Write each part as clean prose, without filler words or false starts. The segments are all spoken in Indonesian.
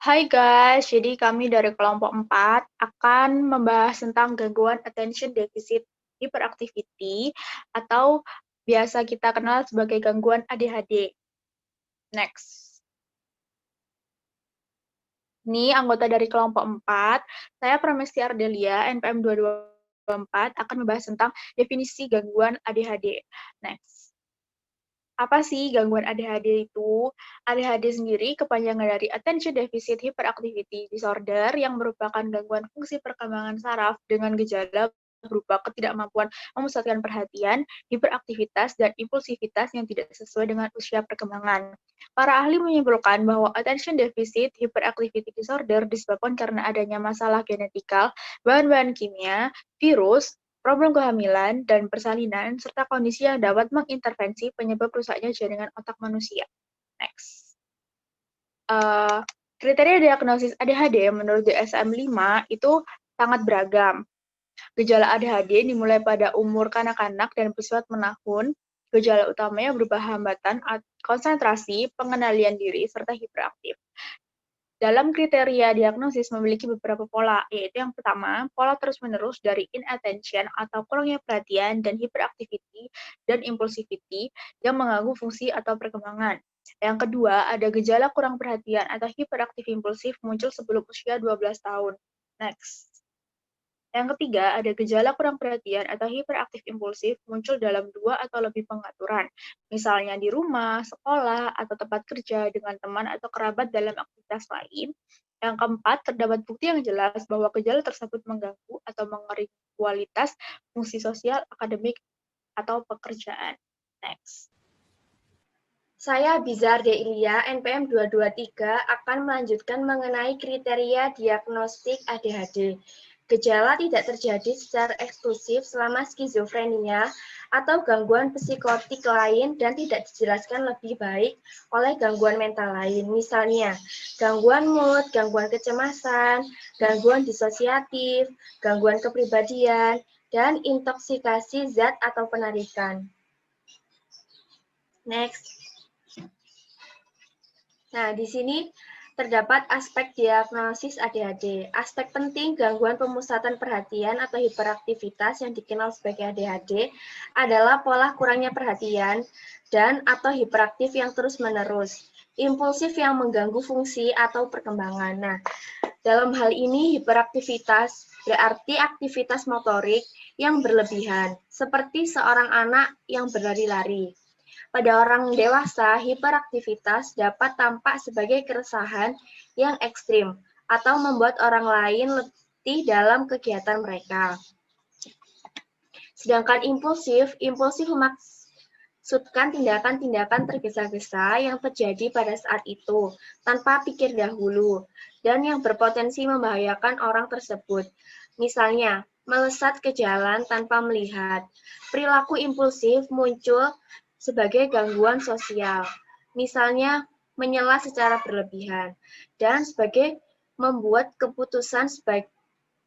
Hai guys, jadi kami dari kelompok 4 akan membahas tentang gangguan attention deficit hyperactivity atau biasa kita kenal sebagai gangguan ADHD. Next. Ini anggota dari kelompok 4, saya Pramesti Ardelia, NPM 2224, akan membahas tentang definisi gangguan ADHD. Next. Apa sih gangguan ADHD itu? ADHD sendiri kepanjangan dari Attention Deficit Hyperactivity Disorder yang merupakan gangguan fungsi perkembangan saraf dengan gejala berupa ketidakmampuan memusatkan perhatian, hiperaktivitas, dan impulsivitas yang tidak sesuai dengan usia perkembangan. Para ahli menyimpulkan bahwa Attention Deficit Hyperactivity Disorder disebabkan karena adanya masalah genetikal, bahan-bahan kimia, virus, problem kehamilan, dan persalinan, serta kondisi yang dapat mengintervensi penyebab rusaknya jaringan otak manusia. Next. Kriteria diagnosis ADHD menurut DSM-5 itu sangat beragam. Gejala ADHD dimulai pada umur kanak-kanak dan bersifat menahun. Gejala utamanya berupa hambatan konsentrasi, pengendalian diri, serta hiperaktif. Dalam kriteria diagnosis memiliki beberapa pola, yaitu yang pertama, pola terus-menerus dari inattention atau kurangnya perhatian dan hyperactivity dan impulsivity yang mengganggu fungsi atau perkembangan. Yang kedua, ada gejala kurang perhatian atau hiperaktif impulsif muncul sebelum usia 12 tahun. Next. Yang ketiga, ada gejala kurang perhatian atau hiperaktif impulsif muncul dalam 2 atau lebih pengaturan, misalnya di rumah, sekolah, atau tempat kerja dengan teman atau kerabat dalam aktivitas lain. Yang keempat, terdapat bukti yang jelas bahwa gejala tersebut mengganggu atau mengurangi kualitas fungsi sosial, akademik, atau pekerjaan. Next. Saya Bizar Deilia, NPM 223, akan melanjutkan mengenai kriteria diagnostik ADHD. Gejala tidak terjadi secara eksklusif selama skizofrenia atau gangguan psikotik lain dan tidak dijelaskan lebih baik oleh gangguan mental lain. Misalnya, gangguan mood, gangguan kecemasan, gangguan disosiatif, gangguan kepribadian, dan intoksikasi zat atau penarikan. Next. Nah, di sini terdapat aspek diagnosis ADHD. Aspek penting gangguan pemusatan perhatian atau hiperaktivitas yang dikenal sebagai ADHD adalah pola kurangnya perhatian dan atau hiperaktif yang terus-menerus, impulsif yang mengganggu fungsi atau perkembangan. Nah, dalam hal ini hiperaktivitas berarti aktivitas motorik yang berlebihan, seperti seorang anak yang berlari-lari. Pada orang dewasa, hiperaktivitas dapat tampak sebagai keresahan yang ekstrim atau membuat orang lain letih dalam kegiatan mereka. Sedangkan impulsif memaksudkan tindakan-tindakan tergesa-gesa yang terjadi pada saat itu, tanpa pikir dahulu, dan yang berpotensi membahayakan orang tersebut. Misalnya, melesat ke jalan tanpa melihat. Perilaku impulsif muncul sebagai gangguan sosial, misalnya menyela secara berlebihan, dan sebagai membuat keputusan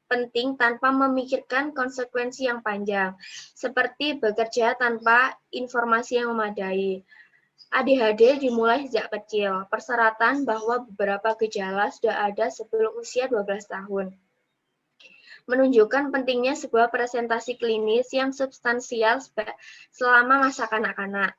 penting tanpa memikirkan konsekuensi yang panjang, seperti bekerja tanpa informasi yang memadai. ADHD dimulai sejak kecil, persyaratan bahwa beberapa gejala sudah ada sebelum usia 12 tahun. Menunjukkan pentingnya sebuah presentasi klinis yang substansial selama masa kanak-kanak.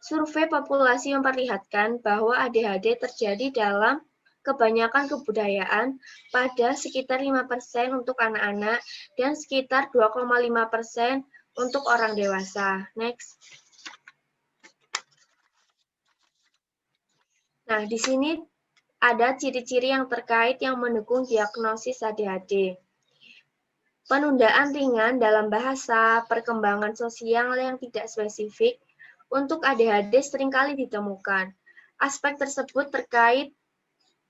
Survei populasi memperlihatkan bahwa ADHD terjadi dalam kebanyakan kebudayaan pada sekitar 5% untuk anak-anak dan sekitar 2,5% untuk orang dewasa. Next. Nah, di sini ada ciri-ciri yang terkait yang mendukung diagnosis ADHD. Penundaan ringan dalam bahasa, perkembangan sosial yang tidak spesifik untuk ADHD seringkali ditemukan. Aspek tersebut terkait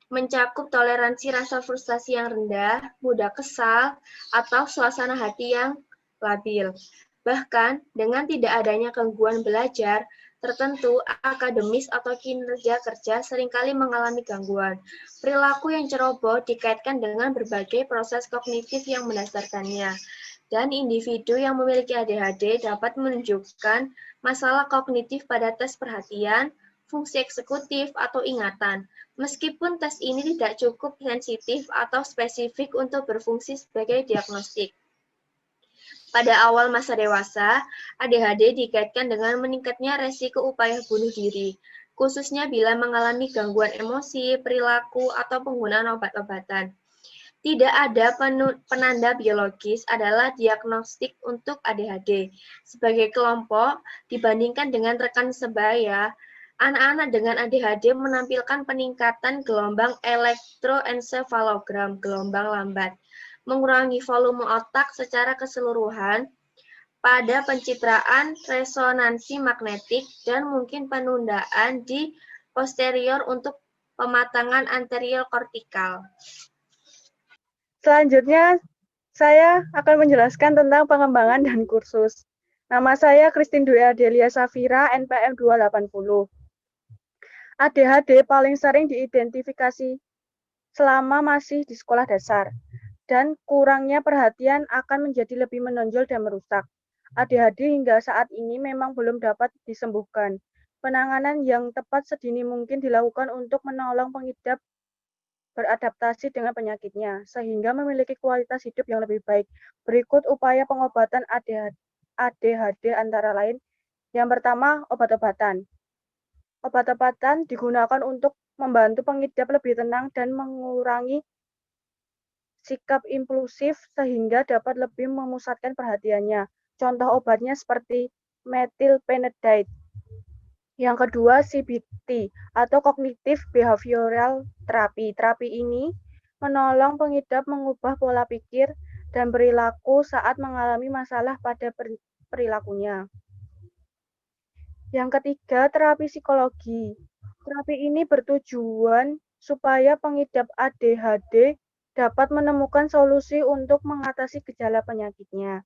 mencakup toleransi rasa frustasi yang rendah, mudah kesal, atau suasana hati yang labil. Bahkan, dengan tidak adanya gangguan belajar tertentu, akademis atau kinerja kerja seringkali mengalami gangguan. Perilaku yang ceroboh dikaitkan dengan berbagai proses kognitif yang mendasarkannya. Dan individu yang memiliki ADHD dapat menunjukkan masalah kognitif pada tes perhatian, fungsi eksekutif, atau ingatan. Meskipun tes ini tidak cukup sensitif atau spesifik untuk berfungsi sebagai diagnostik. Pada awal masa dewasa, ADHD dikaitkan dengan meningkatnya resiko upaya bunuh diri, khususnya bila mengalami gangguan emosi, perilaku, atau penggunaan obat-obatan. Tidak ada penanda biologis adalah diagnostik untuk ADHD. Sebagai kelompok, dibandingkan dengan rekan sebaya, anak-anak dengan ADHD menampilkan peningkatan gelombang elektroensefalogram, gelombang lambat, mengurangi volume otak secara keseluruhan pada pencitraan resonansi magnetik, dan mungkin penundaan di posterior untuk pematangan anterior kortikal. Selanjutnya, saya akan menjelaskan tentang pengembangan dan kursus. Nama saya Christine Dwi Adelia Safira, NPM 280. ADHD paling sering diidentifikasi selama masih di sekolah dasar, dan kurangnya perhatian akan menjadi lebih menonjol dan merusak. ADHD hingga saat ini memang belum dapat disembuhkan. Penanganan yang tepat sedini mungkin dilakukan untuk menolong pengidap beradaptasi dengan penyakitnya, sehingga memiliki kualitas hidup yang lebih baik. Berikut upaya pengobatan ADHD antara lain. Yang pertama, obat-obatan. Obat-obatan digunakan untuk membantu pengidap lebih tenang dan mengurangi sikap impulsif sehingga dapat lebih memusatkan perhatiannya. Contoh obatnya seperti methylphenidate. Yang kedua, CBT atau Cognitive Behavioral Therapy. Terapi ini menolong pengidap mengubah pola pikir dan perilaku saat mengalami masalah pada perilakunya. Yang ketiga, terapi psikologi. Terapi ini bertujuan supaya pengidap ADHD dapat menemukan solusi untuk mengatasi gejala penyakitnya.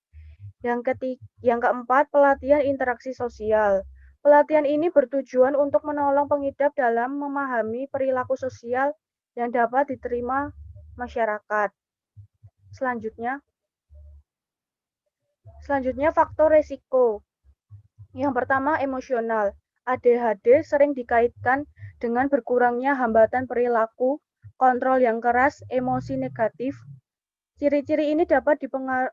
Yang keempat, pelatihan interaksi sosial. Pelatihan ini bertujuan untuk menolong pengidap dalam memahami perilaku sosial yang dapat diterima masyarakat. Selanjutnya faktor resiko. Yang pertama, emosional. ADHD sering dikaitkan dengan berkurangnya hambatan perilaku, kontrol yang keras, emosi negatif. Ciri-ciri ini dapat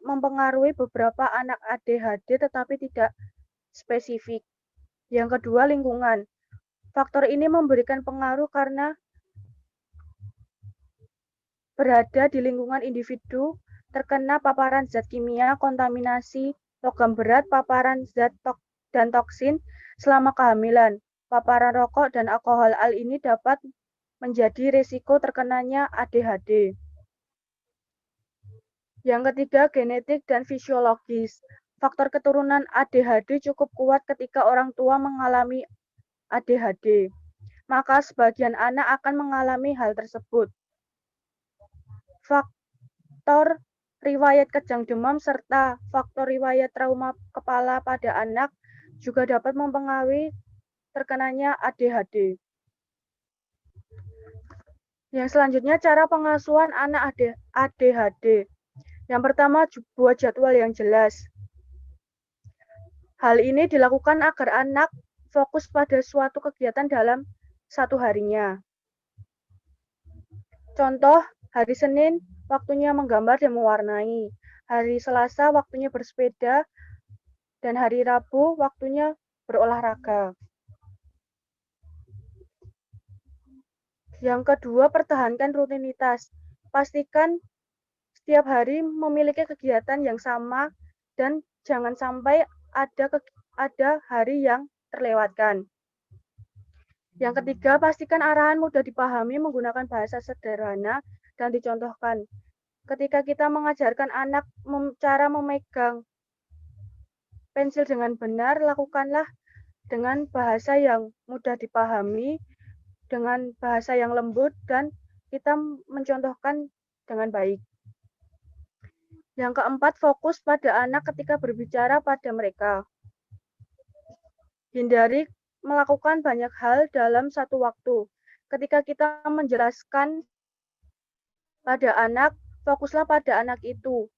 mempengaruhi beberapa anak ADHD tetapi tidak spesifik. Yang kedua, lingkungan. Faktor ini memberikan pengaruh karena berada di lingkungan individu terkena paparan zat kimia, kontaminasi, logam berat, paparan zat dan toksin selama kehamilan, paparan rokok dan alkohol. Hal ini dapat menjadi risiko terkenanya ADHD. Yang ketiga, genetik dan fisiologis. Faktor keturunan ADHD cukup kuat ketika orang tua mengalami ADHD. Maka sebagian anak akan mengalami hal tersebut. Faktor riwayat kejang demam serta faktor riwayat trauma kepala pada anak juga dapat mempengaruhi terkenanya ADHD. Yang selanjutnya, cara pengasuhan anak ADHD. Yang pertama, buat jadwal yang jelas. Hal ini dilakukan agar anak fokus pada suatu kegiatan dalam satu harinya. Contoh, hari Senin waktunya menggambar dan mewarnai, hari Selasa waktunya bersepeda, dan hari Rabu waktunya berolahraga. Yang kedua, pertahankan rutinitas. Pastikan setiap hari memiliki kegiatan yang sama dan jangan sampai ada hari yang terlewatkan. Yang ketiga, pastikan arahan mudah dipahami menggunakan bahasa sederhana dan dicontohkan. Ketika kita mengajarkan anak cara memegang pensil dengan benar, lakukanlah dengan bahasa yang mudah dipahami, dengan bahasa yang lembut, dan kita mencontohkan dengan baik. Yang keempat, fokus pada anak ketika berbicara pada mereka. Hindari melakukan banyak hal dalam satu waktu. Ketika kita menjelaskan pada anak, fokuslah pada anak itu.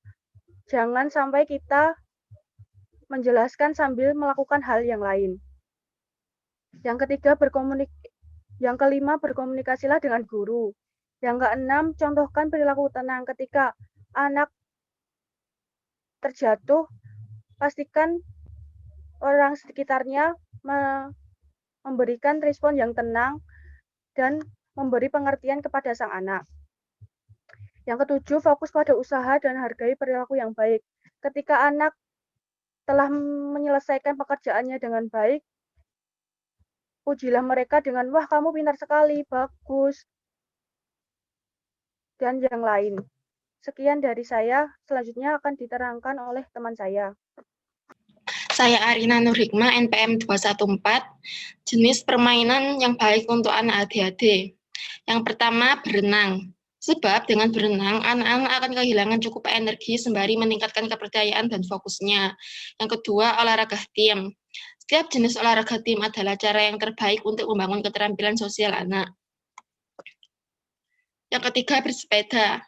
Jangan sampai kita menjelaskan sambil melakukan hal yang lain. Yang ketiga, yang kelima, berkomunikasilah dengan guru. Yang keenam, contohkan perilaku tenang ketika anak terjatuh, pastikan orang sekitarnya memberikan respon yang tenang dan memberi pengertian kepada sang anak. Yang ketujuh, fokus pada usaha dan hargai perilaku yang baik. Ketika anak telah menyelesaikan pekerjaannya dengan baik, pujilah mereka dengan, wah kamu pintar sekali, bagus, dan yang lain. Sekian dari saya, selanjutnya akan diterangkan oleh teman saya. Saya Arina Nurhikmah, NPM 214, jenis permainan yang baik untuk anak ADHD. Yang pertama, berenang. Sebab dengan berenang, anak-anak akan kehilangan cukup energi sembari meningkatkan kepercayaan dan fokusnya. Yang kedua, olahraga tim. Setiap jenis olahraga tim adalah cara yang terbaik untuk membangun keterampilan sosial anak. Yang ketiga, bersepeda.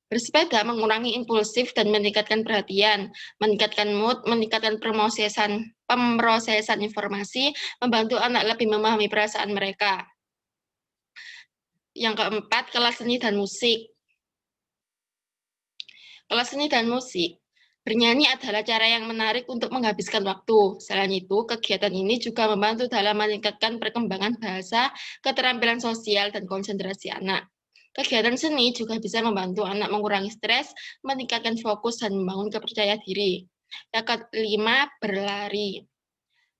Bersepeda mengurangi impulsif dan meningkatkan perhatian, meningkatkan mood, meningkatkan pemrosesan informasi, membantu anak lebih memahami perasaan mereka. Yang keempat, kelas seni dan musik. Kelas seni dan musik. Bernyanyi adalah cara yang menarik untuk menghabiskan waktu. Selain itu, kegiatan ini juga membantu dalam meningkatkan perkembangan bahasa, keterampilan sosial, dan konsentrasi anak. Kegiatan seni juga bisa membantu anak mengurangi stres, meningkatkan fokus, dan membangun kepercayaan diri. Yang kelima, berlari.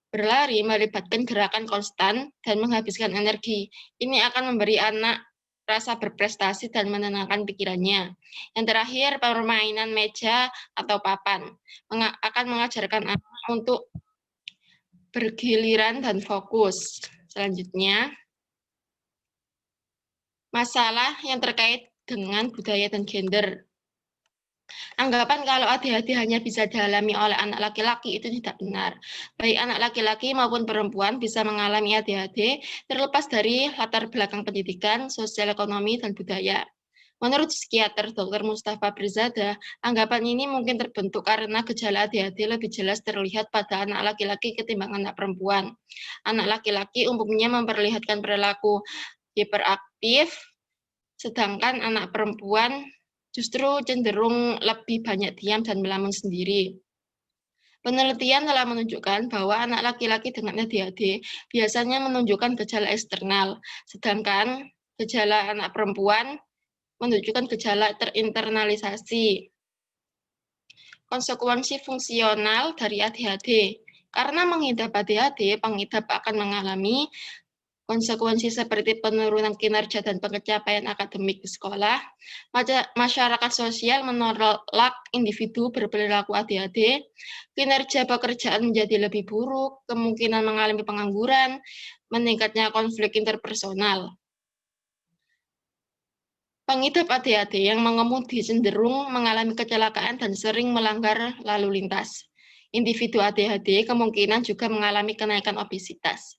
Berlari melibatkan gerakan konstan dan menghabiskan energi. Ini akan memberi anak rasa berprestasi dan menenangkan pikirannya. Yang terakhir, permainan meja atau papan akan mengajarkan anak untuk bergiliran dan fokus. Selanjutnya, masalah yang terkait dengan budaya dan gender. Anggapan kalau ADHD hanya bisa dialami oleh anak laki-laki itu tidak benar. Baik anak laki-laki maupun perempuan bisa mengalami ADHD terlepas dari latar belakang pendidikan, sosial ekonomi, dan budaya. Menurut psikiater Dr. Mustafa Birzada, anggapan ini mungkin terbentuk karena gejala ADHD lebih jelas terlihat pada anak laki-laki ketimbang anak perempuan. Anak laki-laki umumnya memperlihatkan perilaku hiperaktif, sedangkan anak perempuan justru cenderung lebih banyak diam dan melamun sendiri. Penelitian telah menunjukkan bahwa anak laki-laki dengan ADHD biasanya menunjukkan gejala eksternal, sedangkan gejala anak perempuan menunjukkan gejala terinternalisasi. Konsekuensi fungsional dari ADHD. Karena mengidap ADHD, pengidap akan mengalami konsekuensi seperti penurunan kinerja dan pencapaian akademik di sekolah. Masyarakat sosial menolak individu berperilaku ADHD, kinerja pekerjaan menjadi lebih buruk, kemungkinan mengalami pengangguran, meningkatnya konflik interpersonal. Pengidap ADHD yang mengemudi cenderung mengalami kecelakaan dan sering melanggar lalu lintas. Individu ADHD kemungkinan juga mengalami kenaikan obesitas.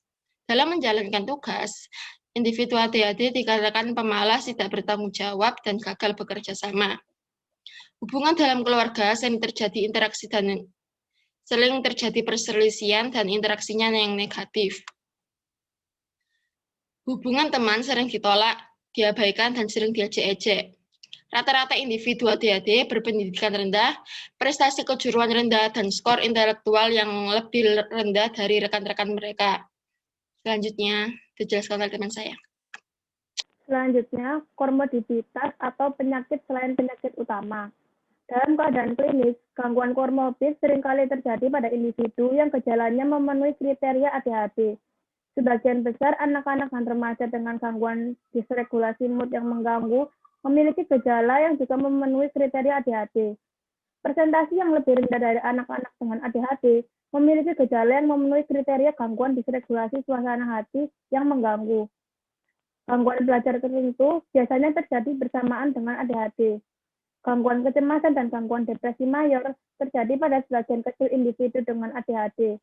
Dalam menjalankan tugas, individu ADHD dikatakan pemalas, tidak bertanggung jawab, dan gagal bekerja sama. Hubungan dalam keluarga sering terjadi perselisihan dan interaksinya yang negatif. Hubungan teman sering ditolak, diabaikan, dan sering diejek-ejek. Rata-rata individu ADHD berpendidikan rendah, prestasi kejuruan rendah, dan skor intelektual yang lebih rendah dari rekan-rekan mereka. Selanjutnya, dijelaskan oleh teman saya. Selanjutnya, komorbiditas atau penyakit selain penyakit utama. Dalam keadaan klinis, gangguan komorbid seringkali terjadi pada individu yang gejalanya memenuhi kriteria ADHD. Sebagian besar anak-anak dan remaja dengan gangguan disregulasi mood yang mengganggu memiliki gejala yang juga memenuhi kriteria ADHD. Persentase yang lebih rendah dari anak-anak dengan ADHD memiliki gejala yang memenuhi kriteria gangguan disregulasi suasana hati yang mengganggu. Gangguan belajar tertentu biasanya terjadi bersamaan dengan ADHD. Gangguan kecemasan dan gangguan depresi mayor terjadi pada sebagian kecil individu dengan ADHD,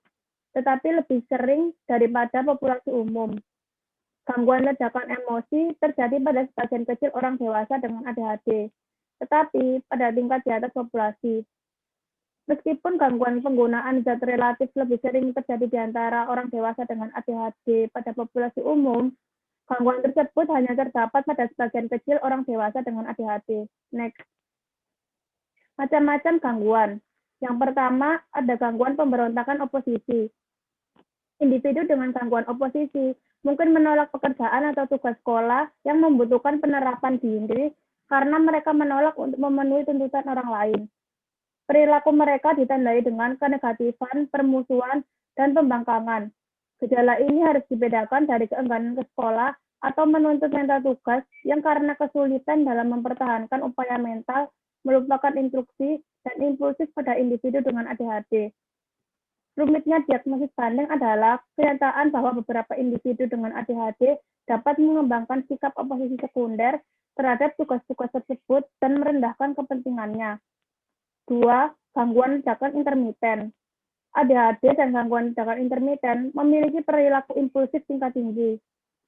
tetapi lebih sering daripada populasi umum. Gangguan ledakan emosi terjadi pada sebagian kecil orang dewasa dengan ADHD, tetapi pada tingkat di atas populasi. Meskipun gangguan penggunaan zat relatif lebih sering terjadi di antara orang dewasa dengan ADHD pada populasi umum, gangguan tersebut hanya terdapat pada sebagian kecil orang dewasa dengan ADHD. Next. Macam-macam gangguan. Yang pertama, ada gangguan pemberontakan oposisi. Individu dengan gangguan oposisi mungkin menolak pekerjaan atau tugas sekolah yang membutuhkan penerapan diri karena mereka menolak untuk memenuhi tuntutan orang lain. Perilaku mereka ditandai dengan kenegatifan, permusuhan, dan pembangkangan. Gejala ini harus dibedakan dari keengganan ke sekolah atau menuntut mental tugas yang karena kesulitan dalam mempertahankan upaya mental, melupakan instruksi, dan impulsif pada individu dengan ADHD. Rumitnya diagnosis banding adalah kenyataan bahwa beberapa individu dengan ADHD dapat mengembangkan sikap oposisi sekunder terhadap tugas-tugas tersebut dan merendahkan kepentingannya. 2. Gangguan ledakan intermiten. ADHD dan gangguan ledakan intermiten memiliki perilaku impulsif tingkat tinggi.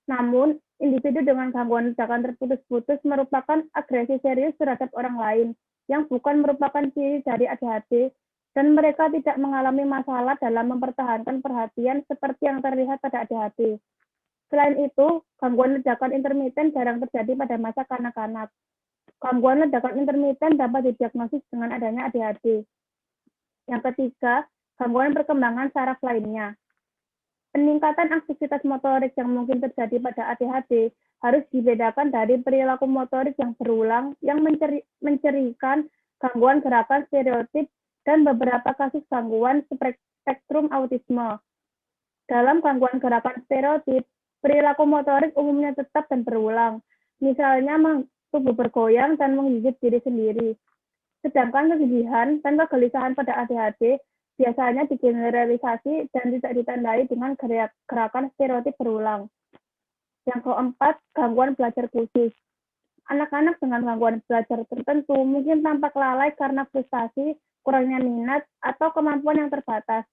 Namun, individu dengan gangguan ledakan terputus-putus merupakan agresi serius terhadap orang lain yang bukan merupakan ciri dari ADHD dan mereka tidak mengalami masalah dalam mempertahankan perhatian seperti yang terlihat pada ADHD. Selain itu, gangguan ledakan intermiten jarang terjadi pada masa kanak-kanak. Gangguan ledakan intermiten dapat didiagnosis dengan adanya ADHD. Yang ketiga, gangguan perkembangan saraf lainnya. Peningkatan aktivitas motorik yang mungkin terjadi pada ADHD harus dibedakan dari perilaku motorik yang berulang yang mencirikan gangguan gerakan stereotip dan beberapa kasus gangguan spektrum autisme. Dalam gangguan gerakan stereotip, perilaku motorik umumnya tetap dan berulang, misalnya tubuh bergoyang dan menggigit diri sendiri. Sedangkan kegigihan dan kegelisahan pada ADHD biasanya digeneralisasi dan tidak ditandai dengan gerakan stereotip berulang. Yang keempat, gangguan belajar khusus. Anak-anak dengan gangguan belajar tertentu mungkin tampak lalai karena frustasi, kurangnya minat, atau kemampuan yang terbatas.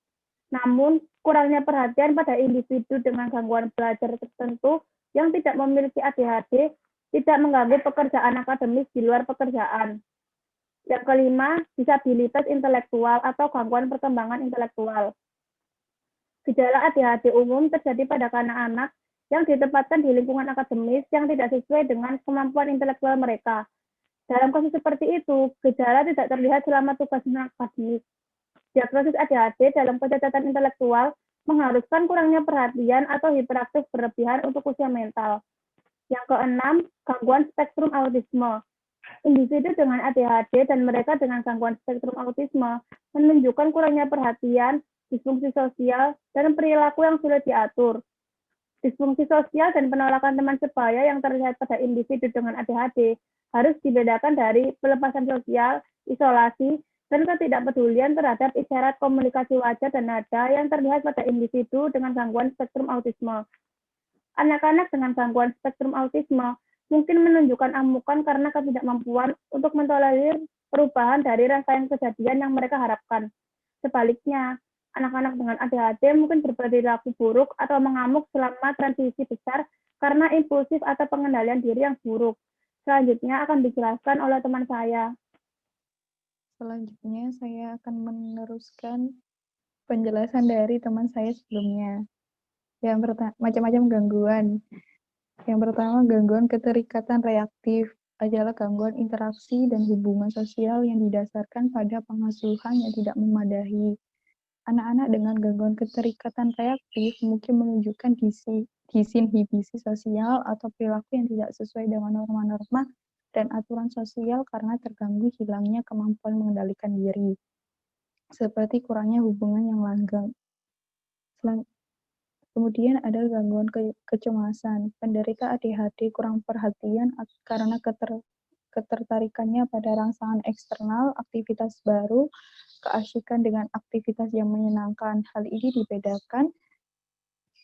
Namun, kurangnya perhatian pada individu dengan gangguan belajar tertentu yang tidak memiliki ADHD tidak mengganggu pekerjaan akademis di luar pekerjaan. Yang kelima, disabilitas intelektual atau gangguan perkembangan intelektual. Gejala ADHD umum terjadi pada anak-anak yang ditempatkan di lingkungan akademis yang tidak sesuai dengan kemampuan intelektual mereka. Dalam kasus seperti itu, gejala tidak terlihat selama tugas akademik. Diagnosis ADHD dalam pencatatan intelektual mengharuskan kurangnya perhatian atau hiperaktif berlebihan untuk usia mental. Yang keenam, gangguan spektrum autisme. Individu dengan ADHD dan mereka dengan gangguan spektrum autisme menunjukkan kurangnya perhatian, disfungsi sosial, dan perilaku yang sulit diatur. Disfungsi sosial dan penolakan teman sebaya yang terlihat pada individu dengan ADHD harus dibedakan dari pelepasan sosial, isolasi, dan ketidakpedulian terhadap isyarat komunikasi wajah dan nada yang terlihat pada individu dengan gangguan spektrum autisme. Anak-anak dengan gangguan spektrum autisme mungkin menunjukkan amukan karena ketidakmampuan untuk mentolerir perubahan dari rangkaian kejadian yang mereka harapkan. Sebaliknya, anak-anak dengan ADHD mungkin berperilaku buruk atau mengamuk selama transisi besar karena impulsif atau pengendalian diri yang buruk. Selanjutnya akan dijelaskan oleh teman saya. Selanjutnya saya akan meneruskan penjelasan dari teman saya sebelumnya. Yang pertama, macam-macam gangguan. Yang pertama, gangguan keterikatan reaktif adalah gangguan interaksi dan hubungan sosial yang didasarkan pada pengasuhan yang tidak memadai. Anak-anak dengan gangguan keterikatan reaktif mungkin menunjukkan disinhibisi sosial atau perilaku yang tidak sesuai dengan norma-norma dan aturan sosial karena terganggu hilangnya kemampuan mengendalikan diri, seperti kurangnya hubungan yang langgeng. Kemudian ada gangguan kecemasan. Penderita ADHD kurang perhatian karena ketertarikannya pada rangsangan eksternal, aktivitas baru, keasyikan dengan aktivitas yang menyenangkan. Hal ini dibedakan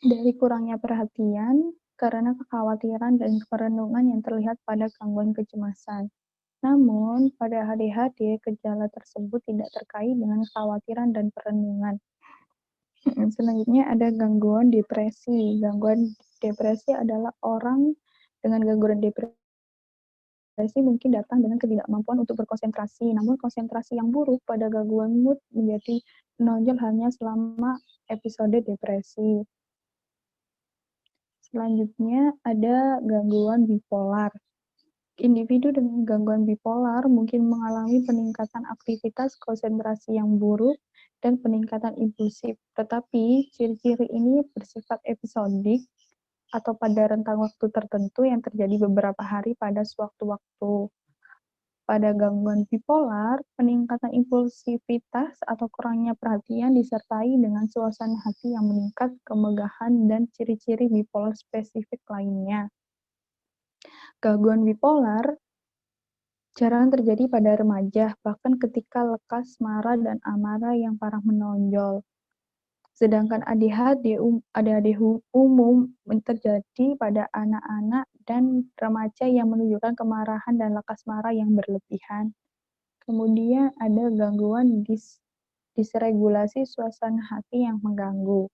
dari kurangnya perhatian karena kekhawatiran dan perenungan yang terlihat pada gangguan kecemasan. Namun, pada ADHD, gejala tersebut tidak terkait dengan kekhawatiran dan perenungan. Selanjutnya ada gangguan depresi. Gangguan depresi adalah orang dengan gangguan depresi depresi mungkin datang dengan ketidakmampuan untuk berkonsentrasi, namun konsentrasi yang buruk pada gangguan mood menjadi menonjol hanya selama episode depresi. Selanjutnya ada gangguan bipolar. Individu dengan gangguan bipolar mungkin mengalami peningkatan aktivitas konsentrasi yang buruk dan peningkatan impulsif, tetapi ciri-ciri ini bersifat episodik atau pada rentang waktu tertentu yang terjadi beberapa hari pada sewaktu-waktu. Pada gangguan bipolar, peningkatan impulsivitas atau kurangnya perhatian disertai dengan suasana hati yang meningkat, kemegahan, dan ciri-ciri bipolar spesifik lainnya. Gangguan bipolar jarang terjadi pada remaja, bahkan ketika lekas marah dan amarah yang parah menonjol. Sedangkan ADHD umum terjadi pada anak-anak dan remaja yang menunjukkan kemarahan dan lekas marah yang berlebihan. Kemudian ada gangguan disregulasi suasana hati yang mengganggu.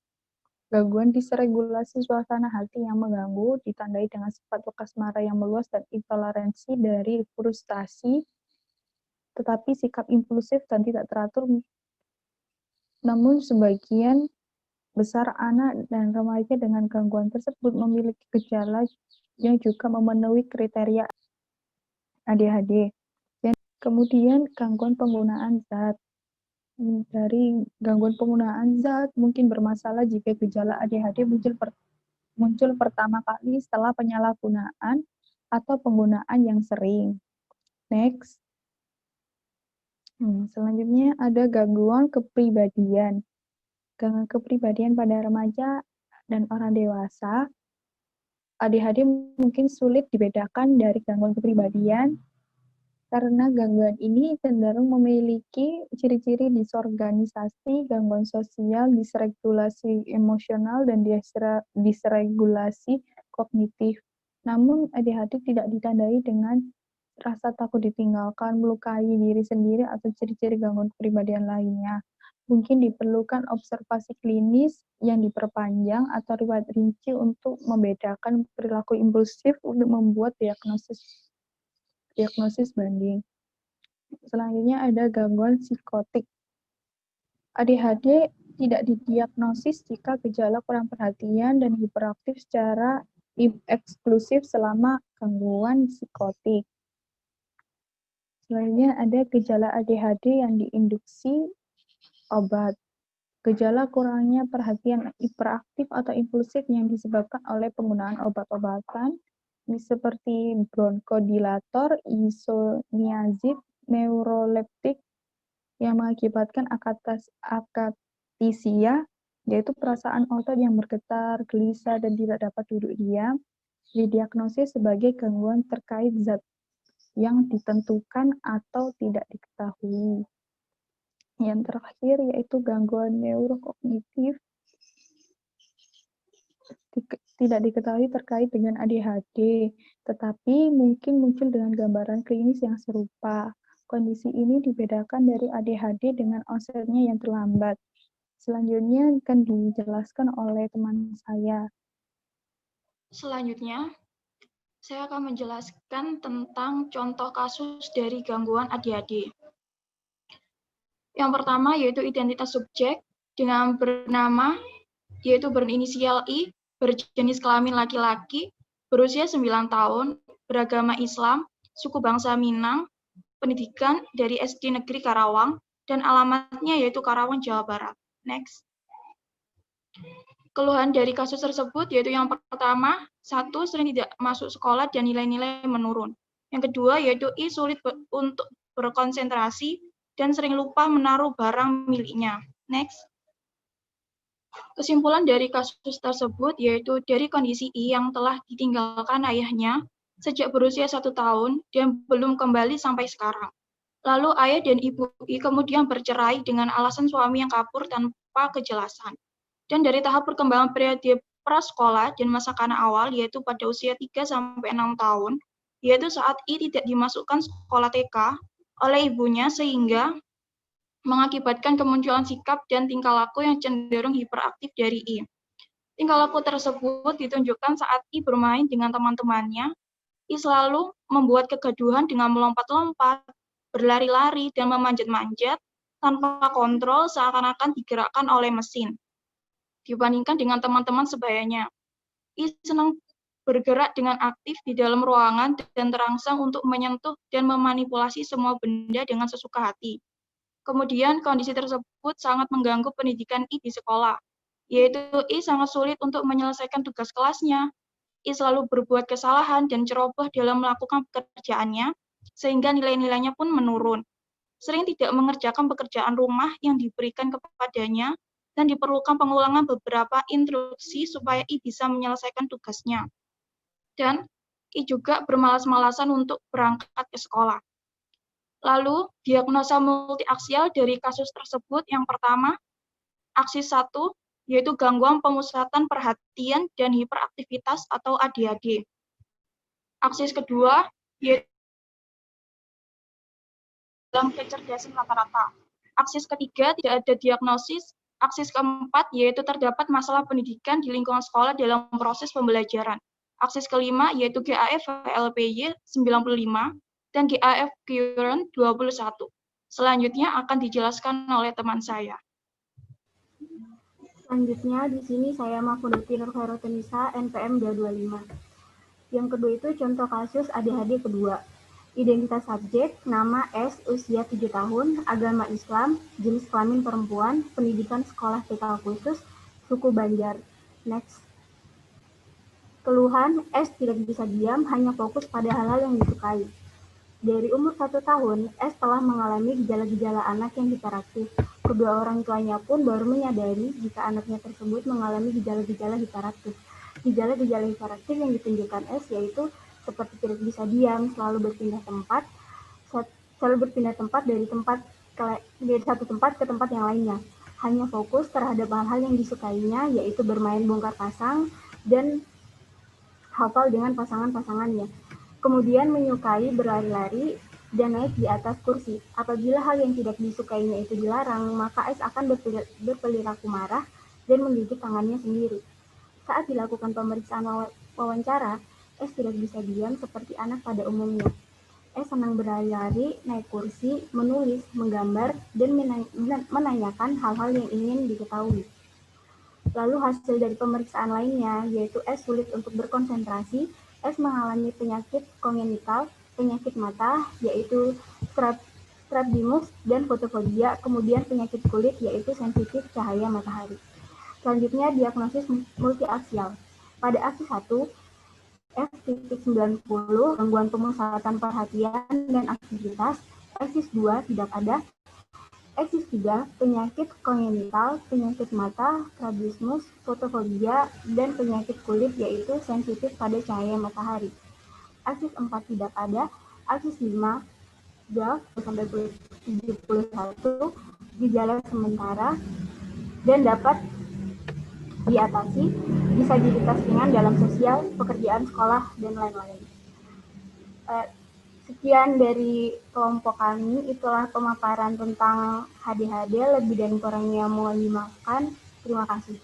Gangguan disregulasi suasana hati yang mengganggu ditandai dengan sifat lekas marah yang meluas dan intoleransi dari frustasi, tetapi sikap impulsif dan tidak teratur. Namun sebagian besar anak dan remaja dengan gangguan tersebut memiliki gejala yang juga memenuhi kriteria ADHD. Dan kemudian gangguan penggunaan zat. Dari gangguan penggunaan zat mungkin bermasalah jika gejala ADHD muncul pertama kali setelah penyalahgunaan atau penggunaan yang sering. Next. Selanjutnya ada gangguan kepribadian. Gangguan kepribadian pada remaja dan orang dewasa. ADHD mungkin sulit dibedakan dari gangguan kepribadian karena gangguan ini cenderung memiliki ciri-ciri disorganisasi, gangguan sosial, disregulasi emosional, dan disregulasi kognitif. Namun ADHD tidak ditandai dengan rasa takut ditinggalkan, melukai diri sendiri, atau ciri-ciri gangguan kepribadian lainnya. Mungkin diperlukan observasi klinis yang diperpanjang atau riwayat rinci untuk membedakan perilaku impulsif untuk membuat diagnosis banding. Selanjutnya ada gangguan psikotik. ADHD tidak didiagnosis jika gejala kurang perhatian dan hiperaktif secara eksklusif selama gangguan psikotik. Selanjutnya ada gejala ADHD yang diinduksi obat. Gejala kurangnya perhatian hiperaktif atau impulsif yang disebabkan oleh penggunaan obat-obatan seperti bronkodilator, isoniazid, neuroleptik yang mengakibatkan akatisia, yaitu perasaan otot yang bergetar, gelisah, dan tidak dapat duduk diam, didiagnosis sebagai gangguan terkait zat yang ditentukan atau tidak diketahui. Yang terakhir yaitu gangguan neurokognitif tidak diketahui terkait dengan ADHD, tetapi mungkin muncul dengan gambaran klinis yang serupa. Kondisi ini dibedakan dari ADHD dengan onsetnya yang terlambat. Selanjutnya akan dijelaskan oleh teman saya. Selanjutnya, saya akan menjelaskan tentang contoh kasus dari gangguan ADHD. Yang pertama yaitu identitas subjek dengan berinisial I, berjenis kelamin laki-laki, berusia 9 tahun, beragama Islam, suku bangsa Minang, pendidikan dari SD Negeri Karawang, dan alamatnya yaitu Karawang, Jawa Barat. Next. Keluhan dari kasus tersebut yaitu yang pertama, 1, sering tidak masuk sekolah dan nilai-nilai menurun. Yang kedua yaitu I sulit untuk berkonsentrasi dan sering lupa menaruh barang miliknya. Next. Kesimpulan dari kasus tersebut yaitu dari kondisi I yang telah ditinggalkan ayahnya sejak berusia 1 tahun dan belum kembali sampai sekarang. Lalu ayah dan ibu I kemudian bercerai dengan alasan suami yang kabur tanpa kejelasan. Dan dari tahap perkembangan periode prasekolah dan masa kanak awal yaitu pada usia 3-6 tahun, yaitu saat I tidak dimasukkan sekolah TK oleh ibunya sehingga mengakibatkan kemunculan sikap dan tingkah laku yang cenderung hiperaktif dari I. Tingkah laku tersebut ditunjukkan saat I bermain dengan teman-temannya I selalu membuat kegaduhan dengan melompat-lompat, berlari-lari, dan memanjat-manjat tanpa kontrol seakan-akan digerakkan oleh mesin. Dibandingkan dengan teman-teman sebayanya, I senang bergerak dengan aktif di dalam ruangan dan terangsang untuk menyentuh dan memanipulasi semua benda dengan sesuka hati. Kemudian kondisi tersebut sangat mengganggu pendidikan I di sekolah, yaitu I sangat sulit untuk menyelesaikan tugas kelasnya. I selalu berbuat kesalahan dan ceroboh dalam melakukan pekerjaannya, sehingga nilai-nilainya pun menurun. Sering tidak mengerjakan pekerjaan rumah yang diberikan kepadanya, dan diperlukan pengulangan beberapa instruksi supaya I bisa menyelesaikan tugasnya. Dan I juga bermalas-malasan untuk berangkat ke sekolah. Lalu, diagnosa multiaksial dari kasus tersebut yang pertama, aksis 1, yaitu gangguan pemusatan perhatian dan hiperaktivitas atau ADHD. Aksis kedua, yaitu dalam kecerdasan rata-rata. Aksis ketiga, tidak ada diagnosis. Aksis keempat, yaitu terdapat masalah pendidikan di lingkungan sekolah dalam proses pembelajaran. Aksis kelima, yaitu GAF VLPY 95 dan GAF Current 21. Selanjutnya akan dijelaskan oleh teman saya. Selanjutnya di sini saya Mahfudati Nur Khairotunisa, NPM 225. Yang kedua itu contoh kasus ADHD kedua. Identitas subjek, nama S, usia 7 tahun, agama Islam, jenis kelamin perempuan, pendidikan sekolah TK khusus, suku Banjar. Next. Keluhan, S tidak bisa diam, hanya fokus pada hal-hal yang disukai. Dari umur 1 tahun, S telah mengalami gejala-gejala anak yang hiperaktif. Kedua orang tuanya pun baru menyadari jika anaknya tersebut mengalami gejala-gejala hiperaktif. Gejala-gejala hiperaktif yang ditunjukkan S yaitu seperti tidak bisa diam, selalu berpindah tempat dari satu tempat ke tempat yang lainnya. Hanya fokus terhadap hal-hal yang disukainya, yaitu bermain bongkar pasang dan hafal dengan pasangan-pasangannya. Kemudian menyukai berlari-lari dan naik di atas kursi. Apabila hal yang tidak disukainya itu dilarang, maka S akan berperilaku marah dan menggigit tangannya sendiri. Saat dilakukan pemeriksaan wawancara, S tidak bisa diam seperti anak pada umumnya. S senang berlari-lari, naik kursi, menulis, menggambar, dan menanyakan hal-hal yang ingin diketahui. Lalu hasil dari pemeriksaan lainnya, yaitu S sulit untuk berkonsentrasi, S mengalami penyakit kongenital, penyakit mata, yaitu strabismus dan fotofobia, kemudian penyakit kulit, yaitu sensitif cahaya matahari. Selanjutnya, diagnosis multiaksial. Pada aksis 1, F-90, gangguan pemusatan perhatian dan aktivitas. Aksis 2, tidak ada. Aksis 3, penyakit kongenital, penyakit mata, strabismus, fotofobia, dan penyakit kulit, yaitu sensitif pada cahaya matahari. Aksis 4 tidak ada. Aksis 5, GAF sampai 71, gejala sementara, dan dapat diatasi, disabilitas ringan dalam sosial, pekerjaan, sekolah, dan lain-lain. Sekian dari kelompok kami, itulah pemaparan tentang ADHD, lebih dan kurangnya mohon dimaafkan. Terima kasih.